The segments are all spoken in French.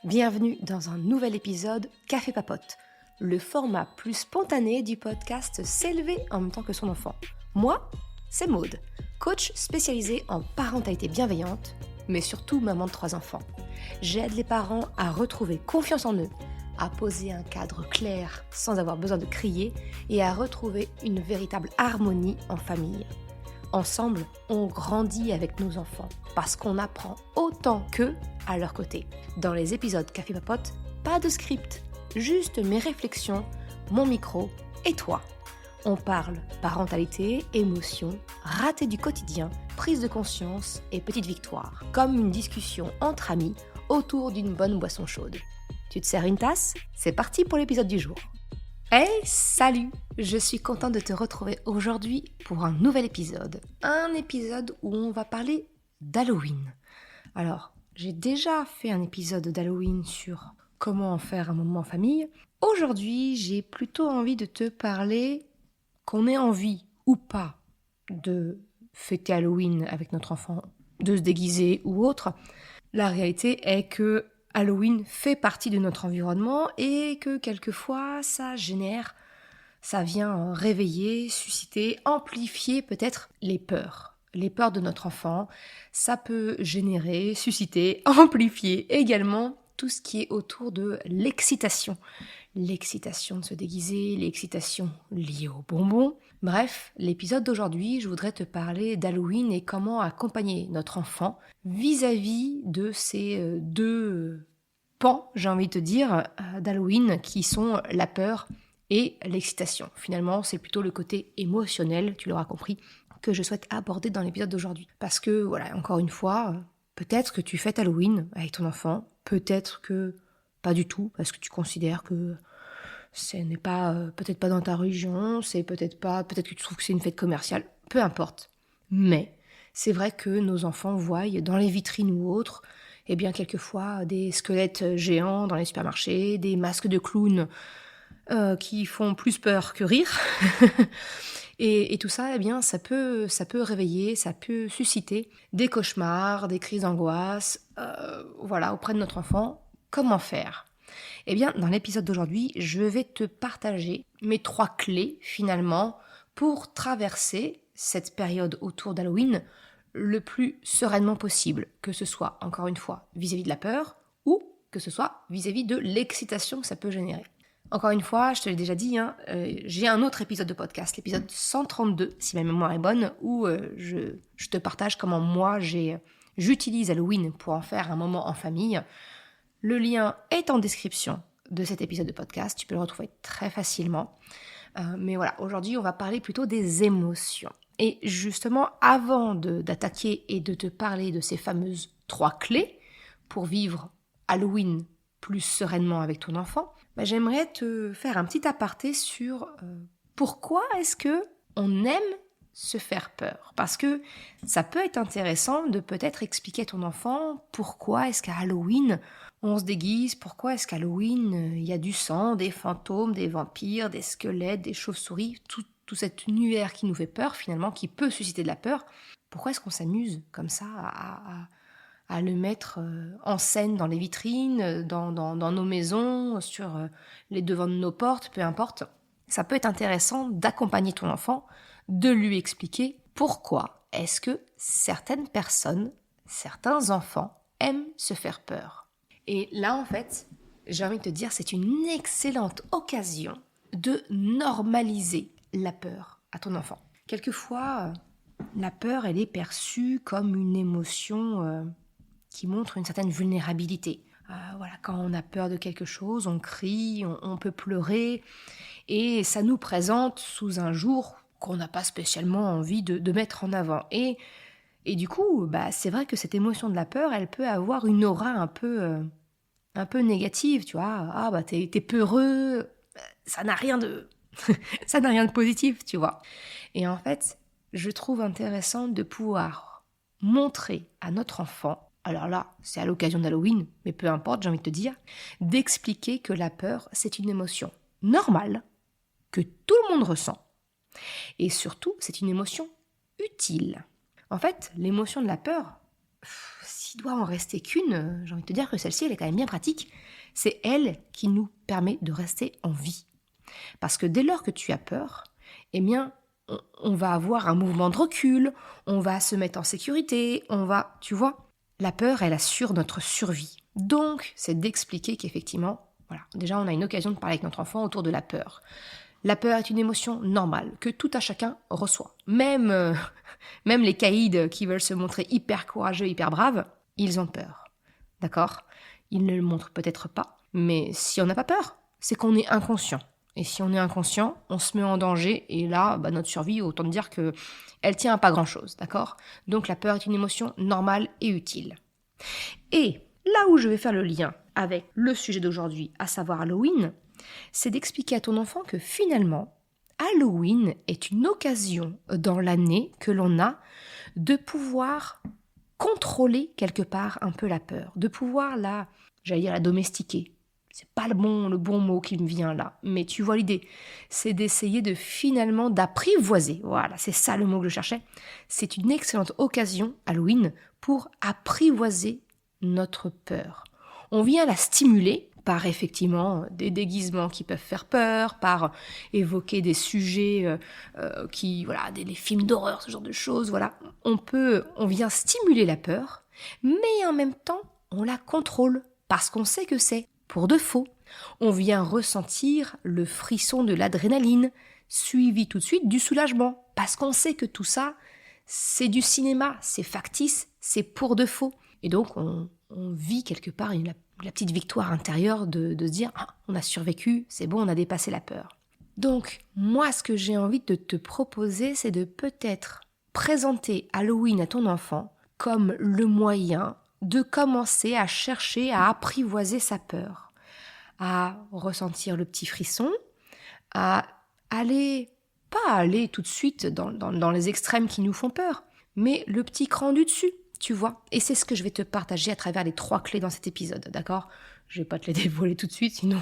Bienvenue dans un nouvel épisode Café Papote, le format plus spontané du podcast S'élever en même temps que son enfant. Moi, c'est Maude, coach spécialisée en parentalité bienveillante, mais surtout maman de 3 enfants. J'aide les parents à retrouver confiance en eux, à poser un cadre clair sans avoir besoin de crier et à retrouver une véritable harmonie en famille. Ensemble, on grandit avec nos enfants parce qu'on apprend autant qu'eux à leur côté. Dans les épisodes Café Papote, pas de script, juste mes réflexions, mon micro et toi. On parle parentalité, émotions, ratés du quotidien, prise de conscience et petites victoires, comme une discussion entre amis autour d'une bonne boisson chaude. Tu te sers une tasse ? C'est parti pour l'épisode du jour. Hey, salut! Je suis contente de te retrouver aujourd'hui pour un nouvel épisode. Un épisode où on va parler d'Halloween. Alors, j'ai déjà fait un épisode d'Halloween sur comment en faire un moment en famille. Aujourd'hui, j'ai plutôt envie de te parler qu'on ait envie ou pas de fêter Halloween avec notre enfant, de se déguiser ou autre. La réalité est que Halloween fait partie de notre environnement et que quelquefois ça vient réveiller, susciter, amplifier peut-être les peurs de notre enfant. Ça peut générer, susciter, amplifier également tout ce qui est autour de l'excitation. L'excitation de se déguiser, l'excitation liée aux bonbons. Bref, l'épisode d'aujourd'hui, je voudrais te parler d'Halloween et comment accompagner notre enfant vis-à-vis de ces deux pans, j'ai envie de te dire, d'Halloween qui sont la peur et l'excitation. Finalement, c'est plutôt le côté émotionnel, tu l'auras compris, que je souhaite aborder dans l'épisode d'aujourd'hui. Parce que, voilà, encore une fois, peut-être que tu fêtes Halloween avec ton enfant, peut-être que pas du tout, parce que tu considères que ce n'est pas, peut-être pas dans ta religion, peut-être que tu trouves que c'est une fête commerciale, peu importe. Mais c'est vrai que nos enfants voient dans les vitrines ou autres, eh bien quelquefois des squelettes géants dans les supermarchés, des masques de clowns qui font plus peur que rire. et tout ça, eh bien, ça peut réveiller, ça peut susciter des cauchemars, des crises d'angoisse, auprès de notre enfant. Comment faire ? Eh bien, dans l'épisode d'aujourd'hui, je vais te partager mes 3 clés, finalement, pour traverser cette période autour d'Halloween le plus sereinement possible, que ce soit, encore une fois, vis-à-vis de la peur ou que ce soit vis-à-vis de l'excitation que ça peut générer. Encore une fois, je te l'ai déjà dit, j'ai un autre épisode de podcast, l'épisode 132, si ma mémoire est bonne, où je te partage comment moi j'utilise Halloween pour en faire un moment en famille. Le lien est en description de cet épisode de podcast, tu peux le retrouver très facilement. Mais voilà, aujourd'hui, on va parler plutôt des émotions. Et justement, avant d'attaquer et de te parler de ces fameuses 3 clés pour vivre Halloween plus sereinement avec ton enfant, j'aimerais te faire un petit aparté sur pourquoi est-ce que on aime se faire peur. Parce que ça peut être intéressant de peut-être expliquer à ton enfant pourquoi est-ce qu'à Halloween on se déguise, pourquoi est-ce qu'à Halloween il y a du sang, des fantômes, des vampires, des squelettes, des chauves-souris, tout cet univers qui nous fait peur finalement, qui peut susciter de la peur. Pourquoi est-ce qu'on s'amuse comme ça à le mettre en scène dans les vitrines, dans nos maisons, sur les devants de nos portes, peu importe. Ça peut être intéressant d'accompagner ton enfant, de lui expliquer pourquoi est-ce que certaines personnes, certains enfants aiment se faire peur. Et là, en fait, j'ai envie de te dire, c'est une excellente occasion de normaliser la peur à ton enfant. Quelquefois, la peur, elle est perçue comme une émotion qui montre une certaine vulnérabilité. Quand on a peur de quelque chose, on crie, on peut pleurer, et ça nous présente sous un jour qu'on n'a pas spécialement envie de mettre en avant. Et du coup, c'est vrai que cette émotion de la peur, elle peut avoir une aura un peu négative, tu vois. T'es peureux, ça n'a rien de ça n'a rien de positif, tu vois. Et en fait, je trouve intéressant de pouvoir montrer à notre enfant, alors là, c'est à l'occasion d'Halloween, mais peu importe, j'ai envie de te dire, d'expliquer que la peur, c'est une émotion normale, que tout le monde ressent. Et surtout, c'est une émotion utile. En fait, l'émotion de la peur, s'il doit en rester qu'une, j'ai envie de te dire que celle-ci, elle est quand même bien pratique. C'est elle qui nous permet de rester en vie. Parce que dès lors que tu as peur, eh bien, on va avoir un mouvement de recul, on va se mettre en sécurité, tu vois, la peur, elle assure notre survie. Donc, c'est d'expliquer qu'effectivement, voilà, déjà, on a une occasion de parler avec notre enfant autour de la peur. La peur est une émotion normale que tout un chacun reçoit. Même les caïds qui veulent se montrer hyper courageux, hyper braves, ils ont peur. D'accord ? Ils ne le montrent peut-être pas, mais si on n'a pas peur, c'est qu'on est inconscient. Et si on est inconscient, on se met en danger, et là, notre survie, autant dire qu'elle tient à pas grand-chose, d'accord ? Donc la peur est une émotion normale et utile. Et là où je vais faire le lien avec le sujet d'aujourd'hui, à savoir Halloween, c'est d'expliquer à ton enfant que finalement, Halloween est une occasion dans l'année que l'on a de pouvoir contrôler quelque part un peu la peur, de pouvoir la domestiquer. C'est pas le bon mot qui me vient là, mais tu vois l'idée, c'est d'essayer d'apprivoiser. Voilà, c'est ça le mot que je cherchais. C'est une excellente occasion, Halloween, pour apprivoiser notre peur. On vient la stimuler par effectivement des déguisements qui peuvent faire peur, par évoquer des sujets des films d'horreur, ce genre de choses. Voilà, on vient stimuler la peur, mais en même temps, on la contrôle parce qu'on sait que c'est pour de faux. On vient ressentir le frisson de l'adrénaline, suivi tout de suite du soulagement, parce qu'on sait que tout ça, c'est du cinéma, c'est factice, c'est pour de faux. Et donc, on vit quelque part la petite victoire intérieure de se dire « Ah, on a survécu, c'est bon, on a dépassé la peur ». Donc, moi, ce que j'ai envie de te proposer, c'est de peut-être présenter Halloween à ton enfant comme le moyen de commencer à chercher à apprivoiser sa peur, à ressentir le petit frisson, pas aller tout de suite dans les extrêmes qui nous font peur, mais le petit cran du dessus, tu vois. Et c'est ce que je vais te partager à travers les 3 clés dans cet épisode, d'accord ? Je vais pas te les dévoiler tout de suite, sinon,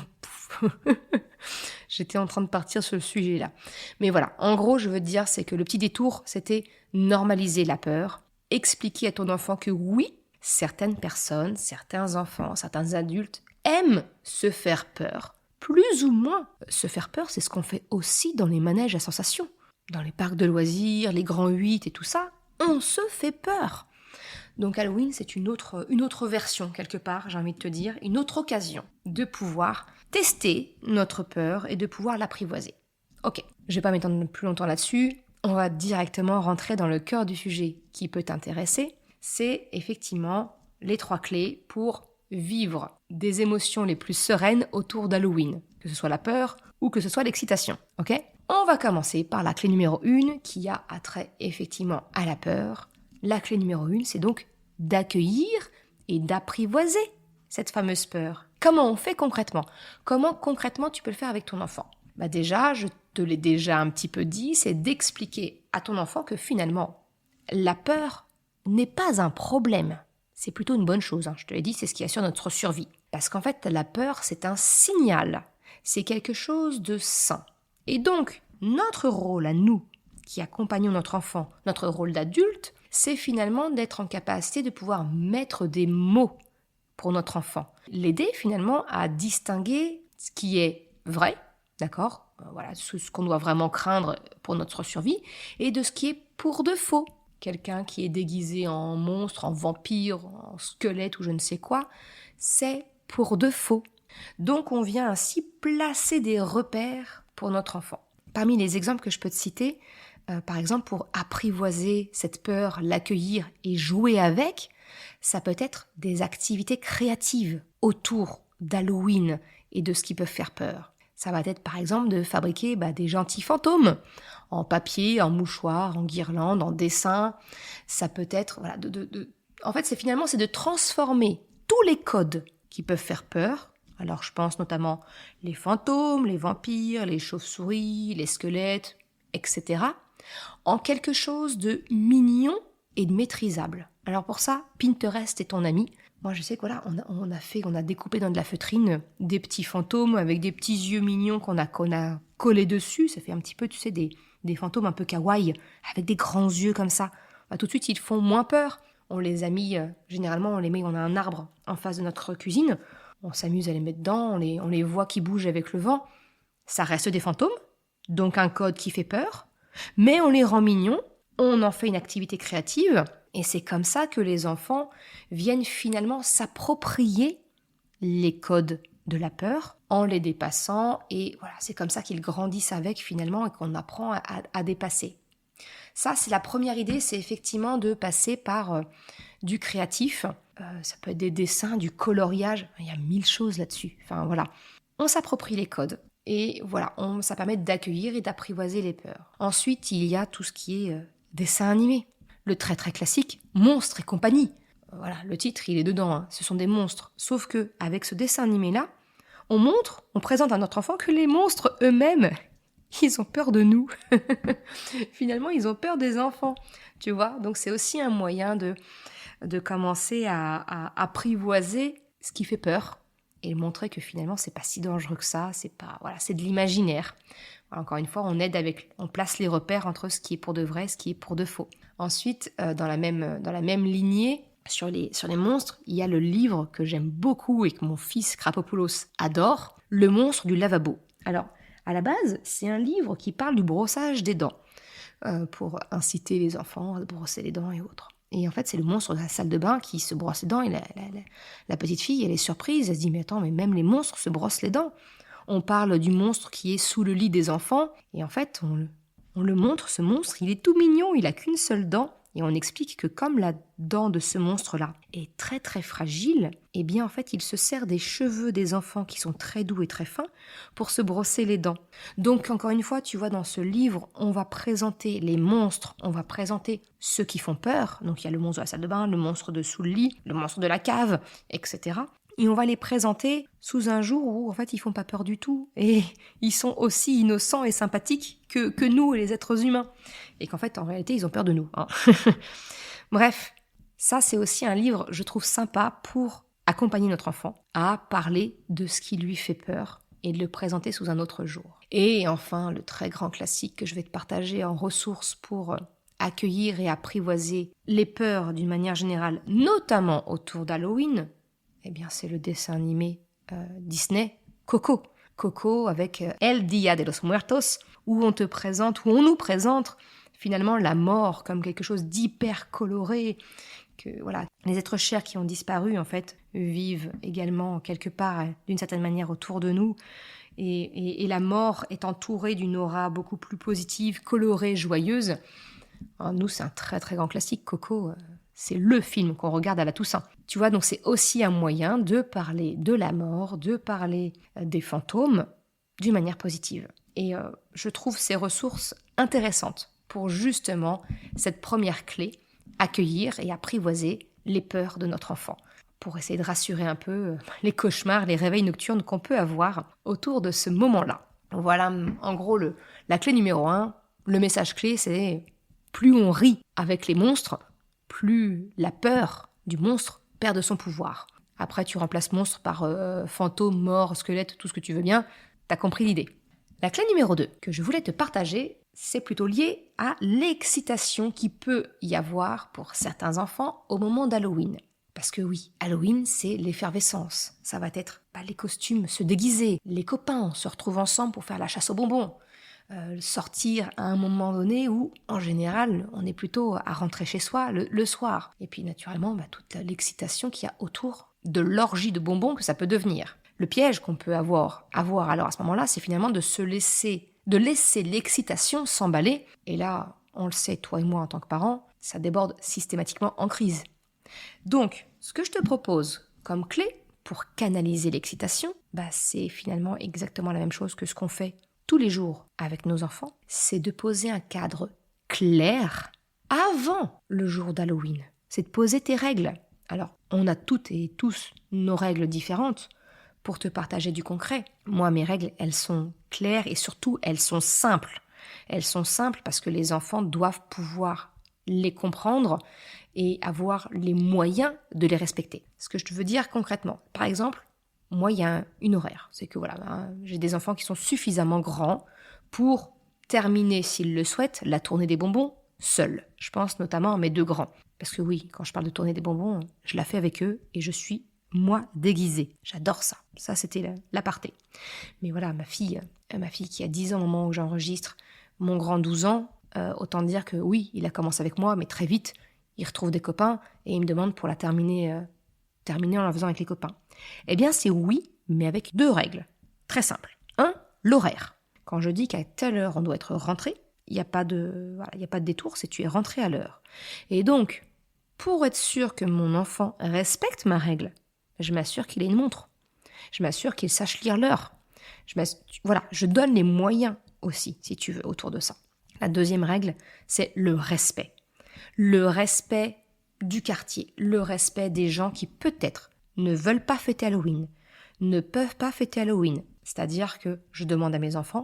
j'étais en train de partir sur le sujet-là. Mais voilà, en gros, je veux te dire, c'est que le petit détour, c'était normaliser la peur, expliquer à ton enfant que oui, certaines personnes, certains enfants, certains adultes aiment se faire peur. Plus ou moins. Se faire peur, c'est ce qu'on fait aussi dans les manèges à sensations. Dans les parcs de loisirs, les grands 8 et tout ça, on se fait peur. Donc Halloween, c'est une autre version quelque part, j'ai envie de te dire, une autre occasion de pouvoir tester notre peur et de pouvoir l'apprivoiser. Ok, je vais pas m'étendre plus longtemps là-dessus, on va directement rentrer dans le cœur du sujet qui peut t'intéresser. C'est effectivement les 3 clés pour vivre des émotions les plus sereines autour d'Halloween, que ce soit la peur ou que ce soit l'excitation, ok ? On va commencer par la clé numéro 1 qui a attrait effectivement à la peur. La clé numéro 1, c'est donc d'accueillir et d'apprivoiser cette fameuse peur. Comment on fait concrètement ? Comment concrètement tu peux le faire avec ton enfant ? Déjà, je te l'ai déjà un petit peu dit, c'est d'expliquer à ton enfant que finalement, la peur n'est pas un problème. C'est plutôt une bonne chose, je te l'ai dit, c'est ce qui assure notre survie. Parce qu'en fait, la peur, c'est un signal. C'est quelque chose de sain. Et donc, notre rôle à nous, qui accompagnons notre enfant, notre rôle d'adulte, c'est finalement d'être en capacité de pouvoir mettre des mots pour notre enfant. L'aider finalement à distinguer ce qui est vrai, d'accord ? Voilà, ce qu'on doit vraiment craindre pour notre survie, et de ce qui est pour de faux. Quelqu'un qui est déguisé en monstre, en vampire, en squelette ou je ne sais quoi, c'est pour de faux. Donc on vient ainsi placer des repères pour notre enfant. Parmi les exemples que je peux te citer, par exemple pour apprivoiser cette peur, l'accueillir et jouer avec, ça peut être des activités créatives autour d'Halloween et de ce qui peut faire peur. Ça va être par exemple de fabriquer des gentils fantômes en papier, en mouchoir, en guirlande, en dessin. Ça peut être en fait c'est de transformer tous les codes qui peuvent faire peur. Alors je pense notamment les fantômes, les vampires, les chauves-souris, les squelettes, etc. en quelque chose de mignon et de maîtrisable. Alors pour ça, Pinterest est ton ami. Moi, je sais on a découpé dans de la feutrine des petits fantômes avec des petits yeux mignons qu'on a collés dessus. Ça fait un petit peu, des fantômes un peu kawaii, avec des grands yeux comme ça. Tout de suite, ils font moins peur. On les a mis, généralement on a un arbre en face de notre cuisine, on s'amuse à les mettre dedans, on les voit qui bougent avec le vent. Ça reste des fantômes, donc un code qui fait peur, mais on les rend mignons, on en fait une activité créative, et c'est comme ça que les enfants viennent finalement s'approprier les codes de la peur en les dépassant, et voilà, c'est comme ça qu'ils grandissent avec finalement et qu'on apprend à dépasser. Ça, c'est la première idée, c'est effectivement de passer par du créatif. Ça peut être des dessins, du coloriage, il y a 1000 choses là-dessus. Enfin voilà, on s'approprie les codes. Et voilà, ça permet d'accueillir et d'apprivoiser les peurs. Ensuite, il y a tout ce qui est dessin animé. Le très très classique, Monstres et compagnie. Voilà, le titre, il est dedans, hein. Ce sont des monstres. Sauf que avec ce dessin animé-là, on présente à notre enfant que les monstres eux-mêmes, ils ont peur de nous. Finalement, ils ont peur des enfants, tu vois. Donc c'est aussi un moyen de commencer à apprivoiser ce qui fait peur et montrer que finalement c'est pas si dangereux que ça, c'est de l'imaginaire. Voilà, encore une fois, on place les repères entre ce qui est pour de vrai et ce qui est pour de faux. Ensuite, dans la même lignée, sur les monstres, il y a le livre que j'aime beaucoup et que mon fils Krapopoulos adore, Le monstre du lavabo. Alors, à la base, c'est un livre qui parle du brossage des dents, pour inciter les enfants à brosser les dents et autres. Et en fait, c'est le monstre de la salle de bain qui se brosse les dents, et la petite fille, elle est surprise, elle se dit « Mais attends, mais même les monstres se brossent les dents !» On parle du monstre qui est sous le lit des enfants, et en fait, on le montre, ce monstre, il est tout mignon, il a qu'une seule dent, et on explique que comme la dent de ce monstre-là est très très fragile, eh bien en fait il se sert des cheveux des enfants qui sont très doux et très fins pour se brosser les dents. Donc encore une fois, tu vois, dans ce livre, on va présenter les monstres, on va présenter ceux qui font peur, donc il y a le monstre de la salle de bain, le monstre de sous le lit, le monstre de la cave, etc. Et on va les présenter sous un jour où en fait ils font pas peur du tout et ils sont aussi innocents et sympathiques que nous les êtres humains, et qu'en fait en réalité ils ont peur de nous, hein. Bref, ça c'est aussi un livre, je trouve, sympa pour accompagner notre enfant à parler de ce qui lui fait peur et de le présenter sous un autre jour. Et enfin, le très grand classique que je vais te partager en ressources pour accueillir et apprivoiser les peurs d'une manière générale, notamment autour d'Halloween, eh bien, c'est le dessin animé Disney, Coco. Coco avec El Día de los Muertos, où on nous présente finalement la mort comme quelque chose d'hyper coloré, que voilà, les êtres chers qui ont disparu en fait vivent également quelque part d'une certaine manière autour de nous, et la mort est entourée d'une aura beaucoup plus positive, colorée, joyeuse. Alors, nous, c'est un très très grand classique, Coco. C'est le film qu'on regarde à la Toussaint. Tu vois, donc c'est aussi un moyen de parler de la mort, de parler des fantômes d'une manière positive. Et je trouve ces ressources intéressantes pour justement cette première clé, accueillir et apprivoiser les peurs de notre enfant, pour essayer de rassurer un peu les cauchemars, les réveils nocturnes qu'on peut avoir autour de ce moment-là. Voilà, en gros, la clé numéro 1, le message clé, c'est plus on rit avec les monstres, plus la peur du monstre perd de son pouvoir. Après, tu remplaces monstre par fantôme, mort, squelette, tout ce que tu veux bien. T'as compris l'idée. La clé numéro 2 que je voulais te partager, c'est plutôt lié à l'excitation qui peut y avoir pour certains enfants au moment d'Halloween. Parce que oui, Halloween, c'est l'effervescence. Ça va être les costumes, se déguiser, les copains se retrouvent ensemble pour faire la chasse aux bonbons. Sortir à un moment donné où, en général, on est plutôt à rentrer chez soi le soir. Et puis, naturellement, toute l'excitation qu'il y a autour de l'orgie de bonbons que ça peut devenir. Le piège qu'on peut avoir alors à ce moment-là, c'est finalement de laisser l'excitation s'emballer. Et là, on le sait, toi et moi en tant que parents, ça déborde systématiquement en crise. Donc, ce que je te propose comme clé pour canaliser l'excitation, c'est finalement exactement la même chose que ce qu'on fait tous les jours avec nos enfants, c'est de poser un cadre clair avant le jour d'Halloween. C'est de poser tes règles. Alors, on a toutes et tous nos règles différentes. Pour te partager du concret, moi, mes règles, elles sont claires et surtout, elles sont simples. Elles sont simples parce que les enfants doivent pouvoir les comprendre et avoir les moyens de les respecter. Ce que je te veux dire concrètement, par exemple, moi, il y a une horaire. C'est que j'ai des enfants qui sont suffisamment grands pour terminer, s'ils le souhaitent, la tournée des bonbons seule. Je pense notamment à mes 2 grands. Parce que oui, quand je parle de tourner des bonbons, je la fais avec eux et je suis, moi, déguisée. J'adore ça. Ça, c'était l'aparté. Mais voilà, ma fille qui a 10 ans au moment où j'enregistre, mon grand 12 ans, autant dire que oui, il a commencé avec moi, mais très vite, il retrouve des copains et il me demande pour la terminer en la faisant avec les copains. Eh bien, c'est oui, mais avec 2 règles. Très simples. 1, l'horaire. Quand je dis qu'à telle heure, on doit être rentré, il n'y a pas de détour, c'est tu es rentré à l'heure. Et donc, pour être sûr que mon enfant respecte ma règle, je m'assure qu'il ait une montre. Je m'assure qu'il sache lire l'heure. Je donne les moyens aussi, si tu veux, autour de ça. La 2e règle, c'est le respect. Le respect du quartier, le respect des gens qui peut-être ne veulent pas fêter Halloween, ne peuvent pas fêter Halloween. C'est-à-dire que je demande à mes enfants,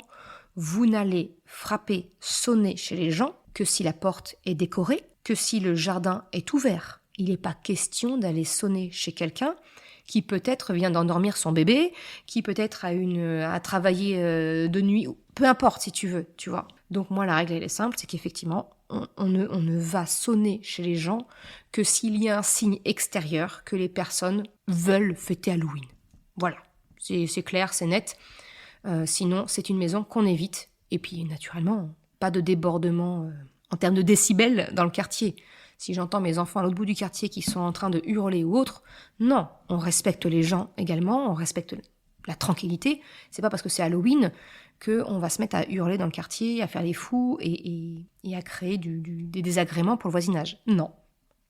vous n'allez frapper, sonner chez les gens que si la porte est décorée, que si le jardin est ouvert. Il n'est pas question d'aller sonner chez quelqu'un qui peut-être vient d'endormir son bébé, qui peut-être a travaillé de nuit, peu importe si tu veux, tu vois. Donc moi la règle elle est simple, c'est qu'effectivement on ne va sonner chez les gens que s'il y a un signe extérieur que les personnes veulent fêter Halloween. Voilà, c'est clair, c'est net. Sinon, c'est une maison qu'on évite. Et puis, naturellement, pas de débordement en termes de décibels dans le quartier. Si j'entends mes enfants à l'autre bout du quartier qui sont en train de hurler ou autre, non, on respecte les gens également, on respecte la tranquillité. C'est pas parce que c'est Halloween qu'on va se mettre à hurler dans le quartier, à faire les fous et à créer des désagréments pour le voisinage. Non,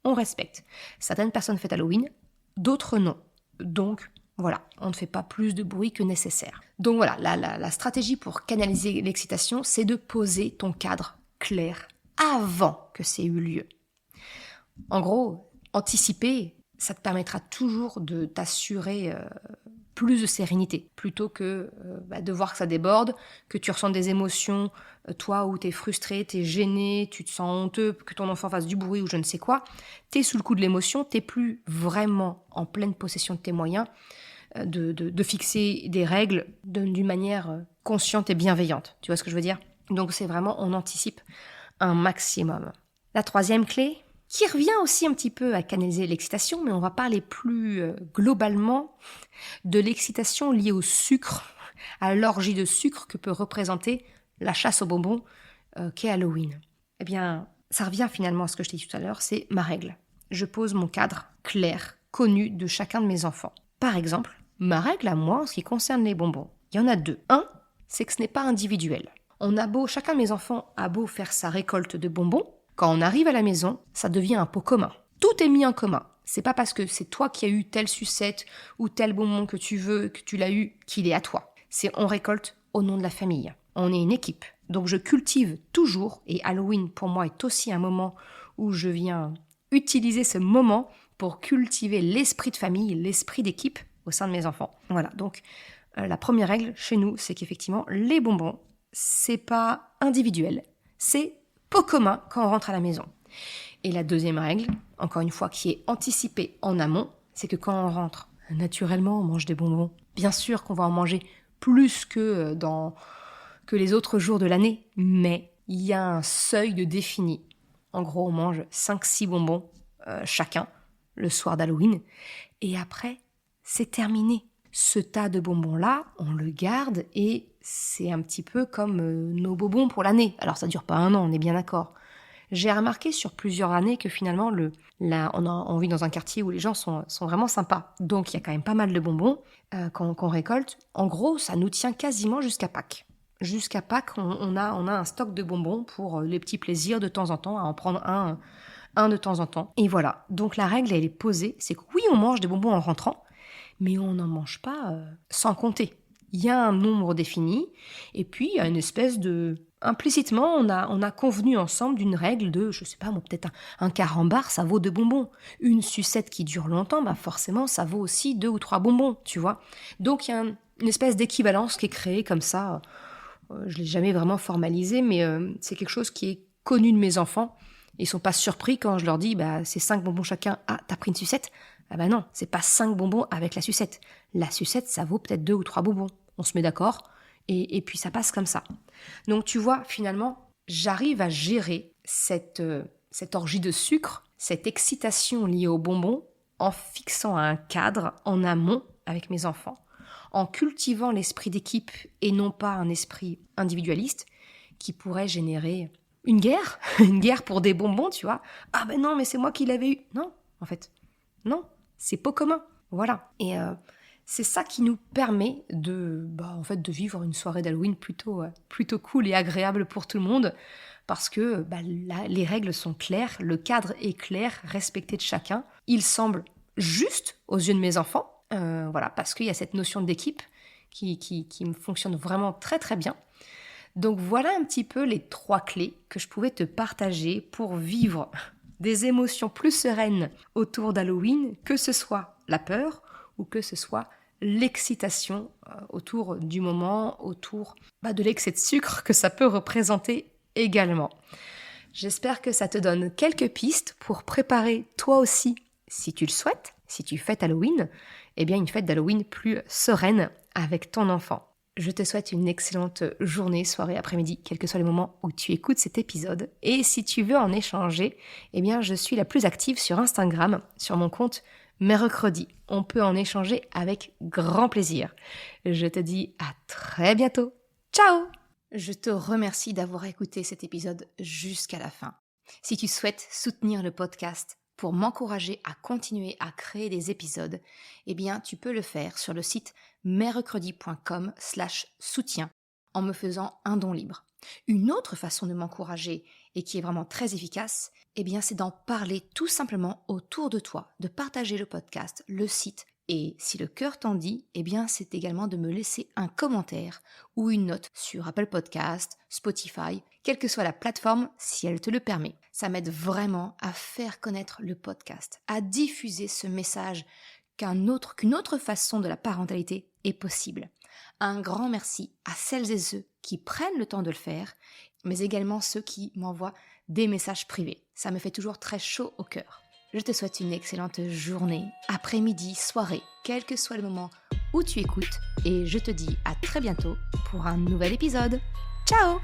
on respecte. Certaines personnes fêtent Halloween, d'autres non. Donc, voilà, on ne fait pas plus de bruit que nécessaire. Donc voilà, la stratégie pour canaliser l'excitation, c'est de poser ton cadre clair avant que ça ait eu lieu. En gros, anticiper, ça te permettra toujours de t'assurer plus de sérénité, plutôt que de voir que ça déborde, que tu ressens des émotions, toi où t'es frustré, t'es gêné, tu te sens honteux, que ton enfant fasse du bruit ou je ne sais quoi, t'es sous le coup de l'émotion, t'es plus vraiment en pleine possession de tes moyens, de fixer des règles d'une manière consciente et bienveillante. Tu vois ce que je veux dire ? Donc c'est vraiment, on anticipe un maximum. La 3e clé, qui revient aussi un petit peu à canaliser l'excitation, mais on va parler plus globalement de l'excitation liée au sucre, à l'orgie de sucre que peut représenter la chasse aux bonbons qu'est Halloween. Eh bien, ça revient finalement à ce que je t'ai dit tout à l'heure, c'est ma règle. Je pose mon cadre clair, connu de chacun de mes enfants. Par exemple, ma règle à moi en ce qui concerne les bonbons, il y en a 2. 1, c'est que ce n'est pas individuel. Chacun de mes enfants a beau faire sa récolte de bonbons, quand on arrive à la maison, ça devient un pot commun. Tout est mis en commun. C'est pas parce que c'est toi qui as eu telle sucette ou tel bonbon que tu veux, que tu l'as eu, qu'il est à toi. C'est on récolte au nom de la famille. On est une équipe. Donc je cultive toujours, et Halloween pour moi est aussi un moment où je viens utiliser ce moment pour cultiver l'esprit de famille, l'esprit d'équipe au sein de mes enfants. Voilà, donc la première règle chez nous, c'est qu'effectivement, les bonbons, c'est pas individuel, c'est pot commun quand on rentre à la maison. Et la 2e règle, encore une fois, qui est anticipée en amont, c'est que quand on rentre, naturellement, on mange des bonbons. Bien sûr qu'on va en manger plus que les autres jours de l'année, mais il y a un seuil de défini. En gros, on mange 5-6 bonbons chacun le soir d'Halloween, et après, c'est terminé. Ce tas de bonbons-là, on le garde et c'est un petit peu comme nos bonbons pour l'année. Alors ça dure pas 1 an, on est bien d'accord. J'ai remarqué sur plusieurs années que finalement, on vit dans un quartier où les gens sont vraiment sympas. Donc il y a quand même pas mal de bonbons qu'on récolte. En gros, ça nous tient quasiment jusqu'à Pâques. Jusqu'à Pâques, on a un stock de bonbons pour les petits plaisirs de temps en temps, à en prendre un de temps en temps. Et voilà, donc la règle, elle est posée, c'est que oui, on mange des bonbons en rentrant, mais on n'en mange pas sans compter. Il y a un nombre défini, et puis il y a une espèce de... Implicitement, on a convenu ensemble d'une règle de, je sais pas, peut-être un carambar, ça vaut 2 bonbons. Une sucette qui dure longtemps, forcément, ça vaut aussi 2 ou 3 bonbons, tu vois. Donc il y a une espèce d'équivalence qui est créée comme ça. Je l'ai jamais vraiment formalisé, mais c'est quelque chose qui est connu de mes enfants. Ils sont pas surpris quand je leur dis, c'est 5 bonbons chacun. Ah, t'as pris une sucette ? Ah non, c'est pas 5 bonbons avec la sucette. La sucette, ça vaut peut-être 2 ou 3 bonbons. On se met d'accord et puis ça passe comme ça. Donc tu vois, finalement, j'arrive à gérer cette orgie de sucre, cette excitation liée aux bonbons, en fixant un cadre en amont avec mes enfants, en cultivant l'esprit d'équipe et non pas un esprit individualiste qui pourrait générer une guerre pour des bonbons, tu vois. Ah ben non, mais c'est moi qui l'avais eu. Non, en fait, non, c'est pas commun. Voilà. Et c'est ça qui nous permet de vivre une soirée d'Halloween plutôt cool et agréable pour tout le monde, parce que les règles sont claires, le cadre est clair, respecté de chacun. Il semble juste aux yeux de mes enfants, parce qu'il y a cette notion d'équipe qui me fonctionne vraiment très très bien. Donc voilà un petit peu les 3 clés que je pouvais te partager pour vivre des émotions plus sereines autour d'Halloween, que ce soit la peur ou que ce soit l'excitation autour du moment, autour de l'excès de sucre que ça peut représenter également. J'espère que ça te donne quelques pistes pour préparer toi aussi, si tu le souhaites, si tu fêtes Halloween, une fête d'Halloween plus sereine avec ton enfant. Je te souhaite une excellente journée, soirée, après-midi, quel que soit le moment où tu écoutes cet épisode. Et si tu veux en échanger, je suis la plus active sur Instagram, sur mon compte Mercredi. On peut en échanger avec grand plaisir. Je te dis à très bientôt. Ciao! Je te remercie d'avoir écouté cet épisode jusqu'à la fin. Si tu souhaites soutenir le podcast pour m'encourager à continuer à créer des épisodes, tu peux le faire sur le site mercredi.com/soutien en me faisant un don libre. Une autre façon de m'encourager et qui est vraiment très efficace, c'est d'en parler tout simplement autour de toi, de partager le podcast, le site. Et si le cœur t'en dit, c'est également de me laisser un commentaire ou une note sur Apple Podcast, Spotify, quelle que soit la plateforme, si elle te le permet. Ça m'aide vraiment à faire connaître le podcast, à diffuser ce message qu'une autre façon de la parentalité est possible. Un grand merci à celles et ceux qui prennent le temps de le faire, mais également ceux qui m'envoient des messages privés. Ça me fait toujours très chaud au cœur. Je te souhaite une excellente journée, après-midi, soirée, quel que soit le moment où tu écoutes, et je te dis à très bientôt pour un nouvel épisode. Ciao!